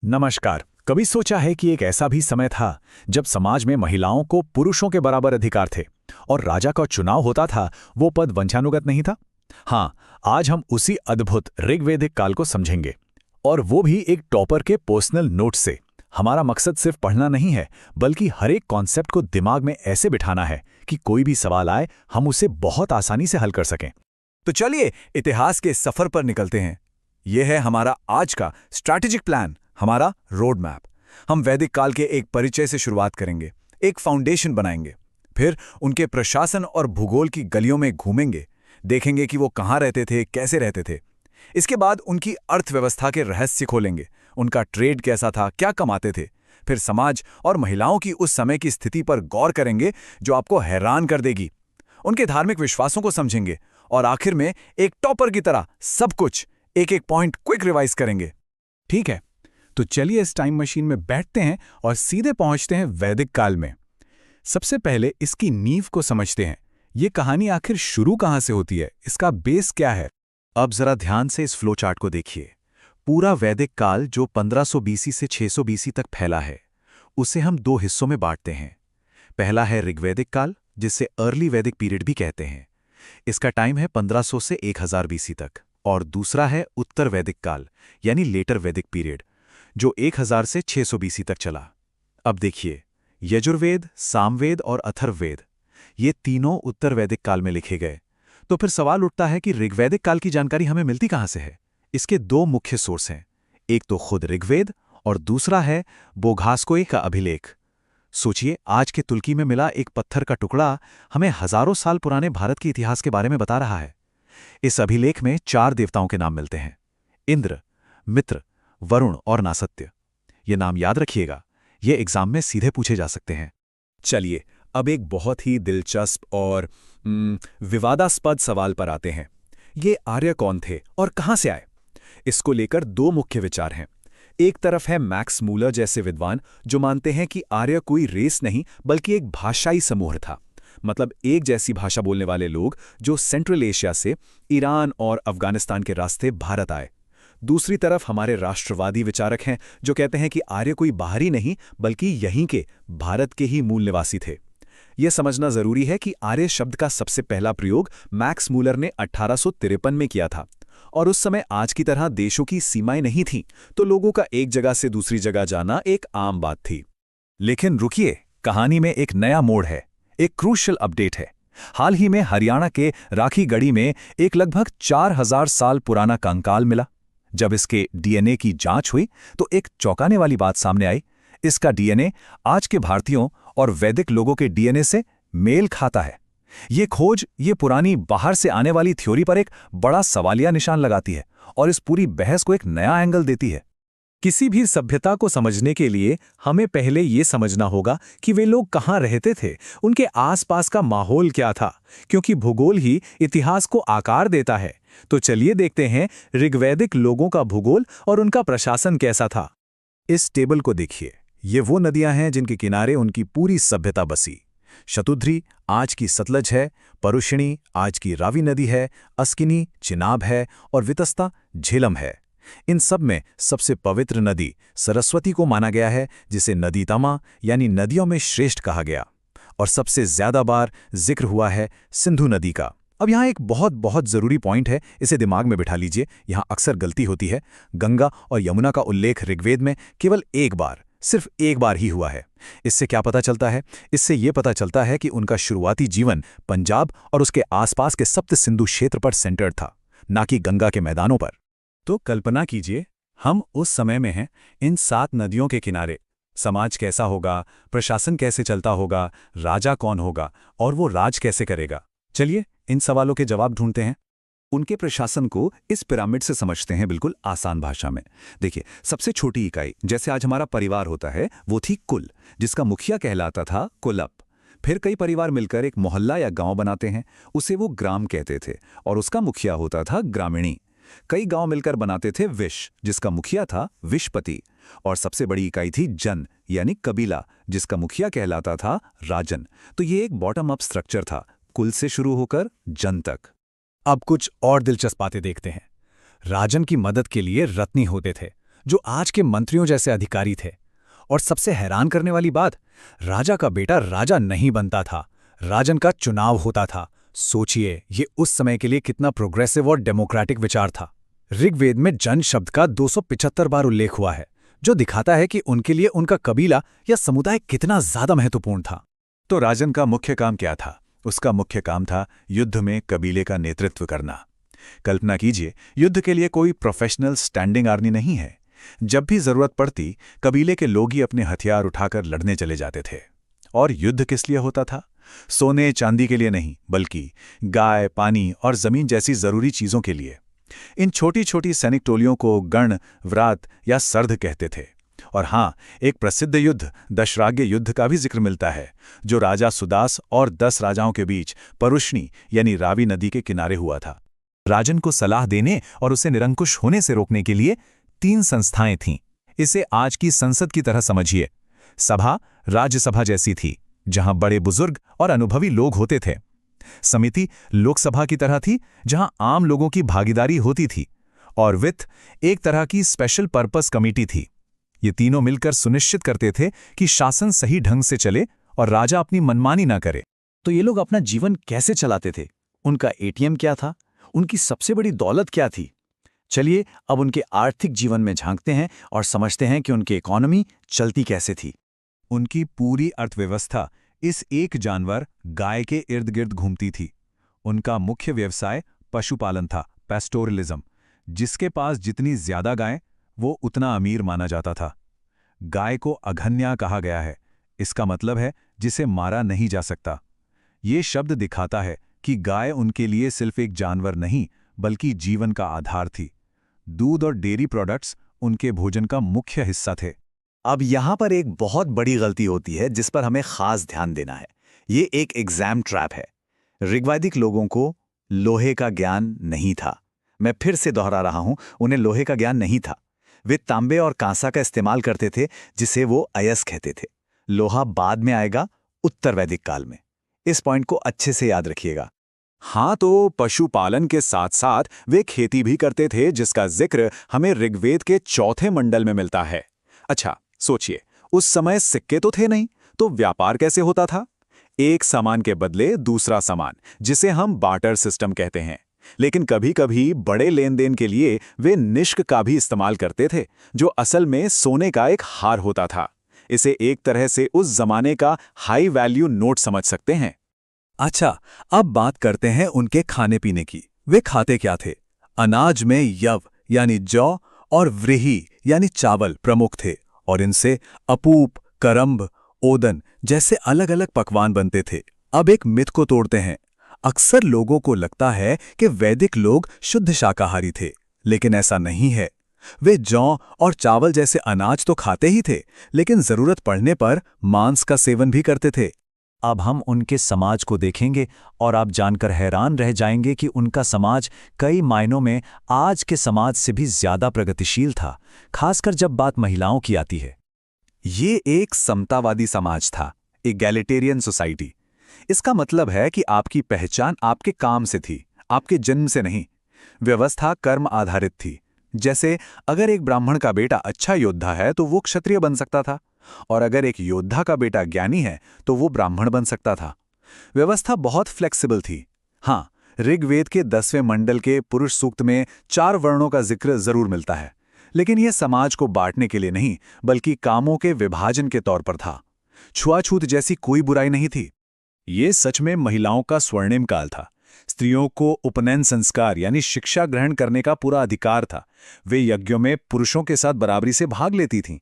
नमस्कार। कभी सोचा है कि एक ऐसा भी समय था जब समाज में महिलाओं को पुरुषों के बराबर अधिकार थे और राजा का चुनाव होता था, वो पद वंशानुगत नहीं था। हाँ, आज हम उसी अद्भुत ऋग्वेदिक काल को समझेंगे, और वो भी एक टॉपर के पर्सनल नोट से। हमारा मकसद सिर्फ पढ़ना नहीं है, बल्कि हर एक कॉन्सेप्ट को दिमाग में ऐसे बिठाना है कि कोई भी सवाल आए हम उसे बहुत आसानी से हल कर सकें। तो चलिए इतिहास के सफर पर निकलते हैं। यह है हमारा आज का स्ट्रैटेजिक प्लान, हमारा रोड मैप। हम वैदिक काल के एक परिचय से शुरुआत करेंगे, एक फाउंडेशन बनाएंगे। फिर उनके प्रशासन और भूगोल की गलियों में घूमेंगे, देखेंगे कि वो कहाँ रहते थे, कैसे रहते थे। इसके बाद उनकी अर्थव्यवस्था के रहस्य खोलेंगे, उनका ट्रेड कैसा था, क्या कमाते थे। फिर समाज और महिलाओं की उस समय की स्थिति पर गौर करेंगे जो आपको हैरान कर देगी। उनके धार्मिक विश्वासों को समझेंगे और आखिर में एक टॉपर की तरह सब कुछ एक एक पॉइंट क्विक रिवाइज करेंगे। ठीक है, तो चलिए इस टाइम मशीन में बैठते हैं और सीधे पहुंचते हैं वैदिक काल में। सबसे पहले इसकी नींव को समझते हैं। ये कहानी आखिर शुरू कहां से होती है, इसका बेस क्या है। अब जरा ध्यान से इस फ्लो चार्ट को देखिए। पूरा वैदिक काल जो 1500 बीसी से 600 बीसी तक फैला है, उसे हम दो हिस्सों में बांटते हैं। पहला है ऋग्वैदिक काल, जिसे अर्ली वैदिक पीरियड भी कहते हैं। इसका टाइम है 1500 से 1000 बीसी तक। और दूसरा है उत्तर वैदिक काल, यानी लेटर वैदिक पीरियड, जो 1000 से 600 बीसी तक चला। अब देखिए, यजुर्वेद, सामवेद और अथर्ववेद, ये तीनों उत्तर वैदिक काल में लिखे गए। तो फिर सवाल उठता है कि ऋग्वैदिक काल की जानकारी हमें मिलती कहां से है। इसके दो मुख्य सोर्स हैं, एक तो खुद ऋग्वेद और दूसरा है बोघास्कोई का अभिलेख। सोचिए, आज के तुर्की में मिला एक पत्थर का टुकड़ा हमें हजारों साल पुराने भारत के इतिहास के बारे में बता रहा है। इस अभिलेख में 4 देवताओं के नाम मिलते हैं, इंद्र, मित्र, वरुण और नासत्य। ये नाम याद रखिएगा, ये एग्जाम में सीधे पूछे जा सकते हैं। चलिए अब एक बहुत ही दिलचस्प और विवादास्पद सवाल पर आते हैं। ये आर्य कौन थे और कहां से आए? इसको लेकर दो मुख्य विचार हैं। एक तरफ है मैक्स मूलर जैसे विद्वान जो मानते हैं कि आर्य कोई रेस नहीं बल्कि एक भाषाई समूह था, मतलब एक जैसी भाषा बोलने वाले लोग जो सेंट्रल एशिया से ईरान और अफगानिस्तान के रास्ते भारत आए। दूसरी तरफ हमारे राष्ट्रवादी विचारक हैं जो कहते हैं कि आर्य कोई बाहरी नहीं बल्कि यहीं के भारत के ही मूल निवासी थे। यह समझना जरूरी है कि आर्य शब्द का सबसे पहला प्रयोग मैक्स मूलर ने 1853 में किया था, और उस समय आज की तरह देशों की सीमाएं नहीं थीं, तो लोगों का एक जगह से दूसरी जगह जाना एक आम बात थी। लेकिन रुकिए, कहानी में एक नया मोड़ है, एक क्रूशियल अपडेट है। हाल ही में हरियाणा के राखीगढ़ी में एक लगभग 4000 साल पुराना कंकाल मिला। जब इसके डीएनए की जांच हुई तो एक चौंकाने वाली बात सामने आई। इसका डीएनए आज के भारतीयों और वैदिक लोगों के डीएनए से मेल खाता है। ये खोज ये पुरानी बाहर से आने वाली थ्योरी पर एक बड़ा सवालिया निशान लगाती है और इस पूरी बहस को एक नया एंगल देती है। किसी भी सभ्यता को समझने के लिए हमें पहले ये समझना होगा कि वे लोग कहाँ रहते थे, उनके आसपास का माहौल क्या था, क्योंकि भूगोल ही इतिहास को आकार देता है। तो चलिए देखते हैं ऋग्वैदिक लोगों का भूगोल और उनका प्रशासन कैसा था। इस टेबल को देखिए, ये वो नदियां हैं जिनके किनारे उनकी पूरी सभ्यता बसी। शतुद्री आज की सतलज है, परुषिणी आज की रावी नदी है, अस्किनी चिनाब है और वितस्ता झेलम है। इन सब में सबसे पवित्र नदी सरस्वती को माना गया है, जिसे नदीतमा यानी नदियों में श्रेष्ठ कहा गया। और सबसे ज्यादा बार जिक्र हुआ है सिंधु नदी का। अब यहाँ एक बहुत बहुत जरूरी पॉइंट है, इसे दिमाग में बिठा लीजिए। यहाँ अक्सर गलती होती है। गंगा और यमुना का उल्लेख ऋग्वेद में केवल एक बार, सिर्फ एक बार ही हुआ है। इससे क्या पता चलता है? इससे ये पता चलता है कि उनका शुरुआती जीवन पंजाब और उसके आसपास के सप्त सिंधु क्षेत्र पर सेंटर्ड था, ना कि गंगा के मैदानों पर। तो कल्पना कीजिए, हम उस समय में हैं, इन 7 नदियों के किनारे। समाज कैसा होगा, प्रशासन कैसे चलता होगा, राजा कौन होगा और वो राज कैसे करेगा? चलिए इन सवालों के जवाब ढूंढते हैं। उनके प्रशासन को इस पिरामिड से समझते हैं, बिल्कुल आसान भाषा में। देखिए, सबसे छोटी इकाई जैसे आज हमारा परिवार होता है, वो थी कुल, जिसका मुखिया कहलाता था कुलप। फिर कई परिवार मिलकर एक मोहल्ला या गांव बनाते हैं, उसे वो ग्राम कहते थे, और उसका मुखिया होता था ग्रामीणी। कई गांव मिलकर बनाते थे विश, जिसका मुखिया था विशपति। और सबसे बड़ी इकाई थी जन यानी कबीला, जिसका मुखिया कहलाता था राजन। तो ये एक बॉटम अप स्ट्रक्चर था, कुल से शुरू होकर जन तक। अब कुछ और दिलचस्प बातें देखते हैं। राजन की मदद के लिए रत्नी होते थे, जो आज के मंत्रियों जैसे अधिकारी थे। और सबसे हैरान करने वाली बात, राजा का बेटा राजा नहीं बनता था, राजन का चुनाव होता था। सोचिए, ये उस समय के लिए कितना प्रोग्रेसिव और डेमोक्रेटिक विचार था। ऋग्वेद में जन शब्द का 275 बार उल्लेख हुआ है, जो दिखाता है कि उनके लिए उनका कबीला या समुदाय कितना ज्यादा महत्वपूर्ण था। तो राजन का मुख्य काम क्या था? उसका मुख्य काम था युद्ध में कबीले का नेतृत्व करना। कल्पना कीजिए, युद्ध के लिए कोई प्रोफेशनल स्टैंडिंग आर्मी नहीं है। जब भी जरूरत पड़ती, कबीले के लोग ही अपने हथियार उठाकर लड़ने चले जाते थे। और युद्ध किस लिए होता था? सोने चांदी के लिए नहीं, बल्कि गाय, पानी और जमीन जैसी जरूरी चीजों के लिए। इन छोटी छोटी सैनिक टोलियों को गण, व्रात या सर्ध कहते थे। और हाँ, एक प्रसिद्ध युद्ध, दशराग्य युद्ध का भी जिक्र मिलता है, जो राजा सुदास और 10 राजाओं के बीच परुष्णी यानी रावी नदी के किनारे हुआ था। राजन को सलाह देने और उसे निरंकुश होने से रोकने के लिए 3 संस्थाएं थीं। इसे आज की संसद की तरह समझिए। सभा राज्यसभा जैसी थी, जहां बड़े बुजुर्ग और अनुभवी लोग होते थे। समिति लोकसभा की तरह थी, जहां आम लोगों की भागीदारी होती थी। और वित्त एक तरह की स्पेशल पर्पस कमेटी थी। ये तीनों मिलकर सुनिश्चित करते थे कि शासन सही ढंग से चले और राजा अपनी मनमानी ना करे। तो ये लोग अपना जीवन कैसे चलाते थे? उनका एटीएम क्या था? उनकी सबसे बड़ी दौलत क्या थी? चलिए अब उनके आर्थिक जीवन में झांकते हैं और समझते हैं कि उनकी इकोनॉमी चलती कैसे थी। उनकी पूरी अर्थव्यवस्था इस एक जानवर गाय के इर्द गिर्द घूमती थी। उनका मुख्य व्यवसाय पशुपालन था, पैस्टोरलिज्म। जिसके पास जितनी ज्यादा गायें, वो उतना अमीर माना जाता था। गाय को अघन्या कहा गया है। इसका मतलब है जिसे मारा नहीं जा सकता। ये शब्द दिखाता है कि गाय उनके लिए सिर्फ एक जानवर नहीं, बल्कि जीवन का आधार थी। दूध और डेयरी प्रोडक्ट्स उनके भोजन का मुख्य हिस्सा थे। अब यहां पर एक बहुत बड़ी गलती होती है जिस पर हमें खास ध्यान देना है। ये एक एग्जाम ट्रैप है। ऋग्वैदिक लोगों को लोहे का ज्ञान नहीं था। मैं फिर से दोहरा रहा हूं, उन्हें लोहे का ज्ञान नहीं था। वे तांबे और कांसा का इस्तेमाल करते थे, जिसे वो अयस कहते थे। लोहा बाद में आएगा, उत्तर वैदिक काल में। इस पॉइंट को अच्छे से याद रखिएगा। हाँ, तो पशुपालन के साथ साथ वे खेती भी करते थे, जिसका जिक्र हमें ऋग्वेद के 4थे मंडल में मिलता है। अच्छा सोचिए, उस समय सिक्के तो थे नहीं, तो व्यापार कैसे होता था? एक सामान के बदले दूसरा सामान, जिसे हम बार्टर सिस्टम कहते हैं। लेकिन कभी कभी बड़े लेन देन के लिए वे निष्क का भी इस्तेमाल करते थे, जो असल में सोने का एक हार होता था। इसे एक तरह से उस जमाने का हाई वैल्यू नोट समझ सकते हैं। अच्छा, अब बात करते हैं उनके खाने पीने की। वे खाते क्या थे? अनाज में यव यानी जौ और व्रीहि यानी चावल प्रमुख थे, और इनसे अपूप, करम्ब, ओदन जैसे अलग अलग पकवान बनते थे। अब एक मिथ को तोड़ते हैं। अक्सर लोगों को लगता है कि वैदिक लोग शुद्ध शाकाहारी थे, लेकिन ऐसा नहीं है। वे जौ और चावल जैसे अनाज तो खाते ही थे, लेकिन जरूरत पड़ने पर मांस का सेवन भी करते थे। अब हम उनके समाज को देखेंगे और आप जानकर हैरान रह जाएंगे कि उनका समाज कई मायनों में आज के समाज से भी ज्यादा प्रगतिशील था, खासकर जब बात महिलाओं की आती है। ये एक समतावादी समाज था, इगैलिटेरियन सोसाइटी। इसका मतलब है कि आपकी पहचान आपके काम से थी, आपके जन्म से नहीं। व्यवस्था कर्म आधारित थी। जैसे अगर एक ब्राह्मण का बेटा अच्छा योद्धा है तो वो क्षत्रिय बन सकता था, और अगर एक योद्धा का बेटा ज्ञानी है तो वो ब्राह्मण बन सकता था। व्यवस्था बहुत फ्लेक्सिबल थी। हाँ, ऋग्वेद के 10वें मंडल के पुरुष सूक्त में 4 वर्णों का जिक्र जरूर मिलता है, लेकिन यह समाज को बांटने के लिए नहीं, बल्कि कामों के विभाजन के तौर पर था। छुआछूत जैसी कोई बुराई नहीं थी। ये सच में महिलाओं का स्वर्णिम काल था। स्त्रियों को उपनयन संस्कार यानी शिक्षा ग्रहण करने का पूरा अधिकार था। वे यज्ञों में पुरुषों के साथ बराबरी से भाग लेती थीं।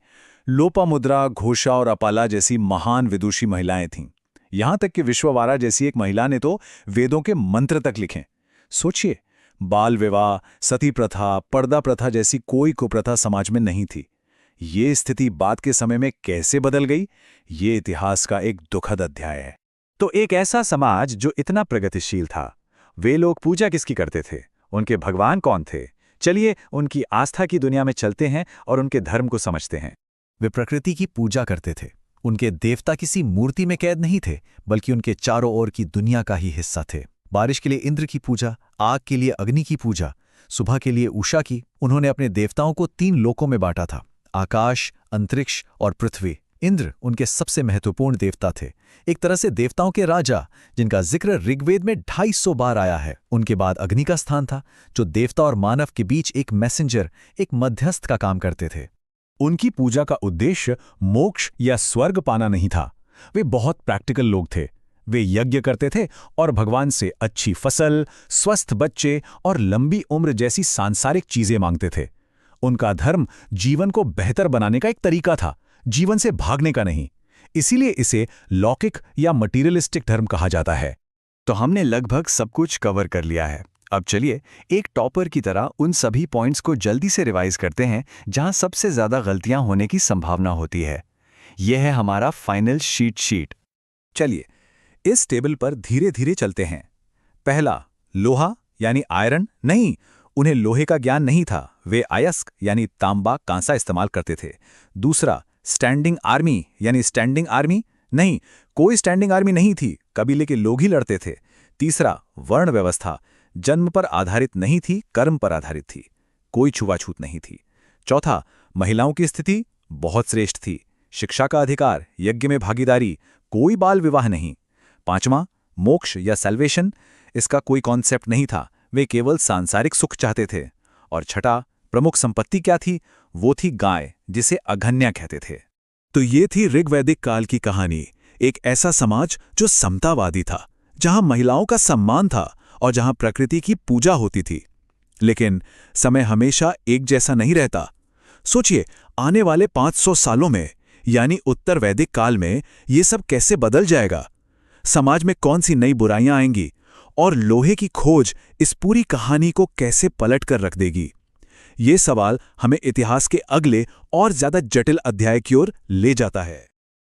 लोपामुद्रा, घोषा और अपाला जैसी महान विदुषी महिलाएं थीं। यहां तक कि विश्ववारा जैसी एक महिला ने तो वेदों के मंत्र तक लिखे। सोचिए, बाल विवाह, सती प्रथा, पर्दा प्रथा जैसी कोई कुप्रथा समाज में नहीं थी। ये स्थिति बाद के समय में कैसे बदल गई, ये इतिहास का एक दुखद अध्याय है। तो एक ऐसा समाज जो इतना प्रगतिशील था, वे लोग पूजा किसकी करते थे? उनके भगवान कौन थे? चलिए उनकी आस्था की दुनिया में चलते हैं और उनके धर्म को समझते हैं। वे प्रकृति की पूजा करते थे। उनके देवता किसी मूर्ति में कैद नहीं थे, बल्कि उनके चारों ओर की दुनिया का ही हिस्सा थे। बारिश के लिए इंद्र की पूजा, आग के लिए अग्नि की पूजा, सुबह के लिए उषा की। उन्होंने अपने देवताओं को 3 लोकों में बांटा था, आकाश, अंतरिक्ष और पृथ्वी। इंद्र उनके सबसे महत्वपूर्ण देवता थे, एक तरह से देवताओं के राजा, जिनका जिक्र ऋग्वेद में 250 बार आया है। उनके बाद अग्नि का स्थान था, जो देवता और मानव के बीच एक मैसेंजर, एक मध्यस्थ का काम करते थे। उनकी पूजा का उद्देश्य मोक्ष या स्वर्ग पाना नहीं था। वे बहुत प्रैक्टिकल लोग थे। वे यज्ञ करते थे और भगवान से अच्छी फसल, स्वस्थ बच्चे और लंबी उम्र जैसी सांसारिक चीजें मांगते थे। उनका धर्म जीवन को बेहतर बनाने का एक तरीका था, जीवन से भागने का नहीं। इसीलिए इसे लौकिक या मटीरियलिस्टिक धर्म कहा जाता है। तो हमने लगभग सब कुछ कवर कर लिया है। अब चलिए एक टॉपर की तरह उन सभी पॉइंट्स को जल्दी से रिवाइज करते हैं जहां सबसे ज्यादा गलतियां होने की संभावना होती है। यह है हमारा फाइनल शीट। चलिए इस टेबल पर धीरे धीरे चलते हैं। पहला, लोहा यानी आयरन नहीं, उन्हें लोहे का ज्ञान नहीं था, वे अयस्क यानी तांबा कांसा इस्तेमाल करते थे। दूसरा, स्टैंडिंग आर्मी यानी स्टैंडिंग आर्मी नहीं, कोई स्टैंडिंग आर्मी नहीं थी, कबीले के लोग ही लड़ते थे। तीसरा, वर्ण व्यवस्था जन्म पर आधारित नहीं थी, कर्म पर आधारित थी, कोई छुआछूत नहीं थी। चौथा, महिलाओं की स्थिति बहुत श्रेष्ठ थी, शिक्षा का अधिकार, यज्ञ में भागीदारी, कोई बाल विवाह नहीं। पांचवां, मोक्ष या सैल्वेशन, इसका कोई कॉन्सेप्ट नहीं था, वे केवल सांसारिक सुख चाहते थे। और छठा, प्रमुख संपत्ति क्या थी? वो थी गाय, जिसे अघन्या कहते थे। तो ये थी ऋग्वैदिक काल की कहानी, एक ऐसा समाज जो समतावादी था, जहां महिलाओं का सम्मान था और जहां प्रकृति की पूजा होती थी। लेकिन समय हमेशा एक जैसा नहीं रहता। सोचिए, आने वाले 500 सालों में यानी उत्तर वैदिक काल में ये सब कैसे बदल जाएगा? समाज में कौन सी नई बुराइयां आएंगी और लोहे की खोज इस पूरी कहानी को कैसे पलट कर रख देगी? ये सवाल हमें इतिहास के अगले और ज्यादा जटिल अध्याय की ओर ले जाता है।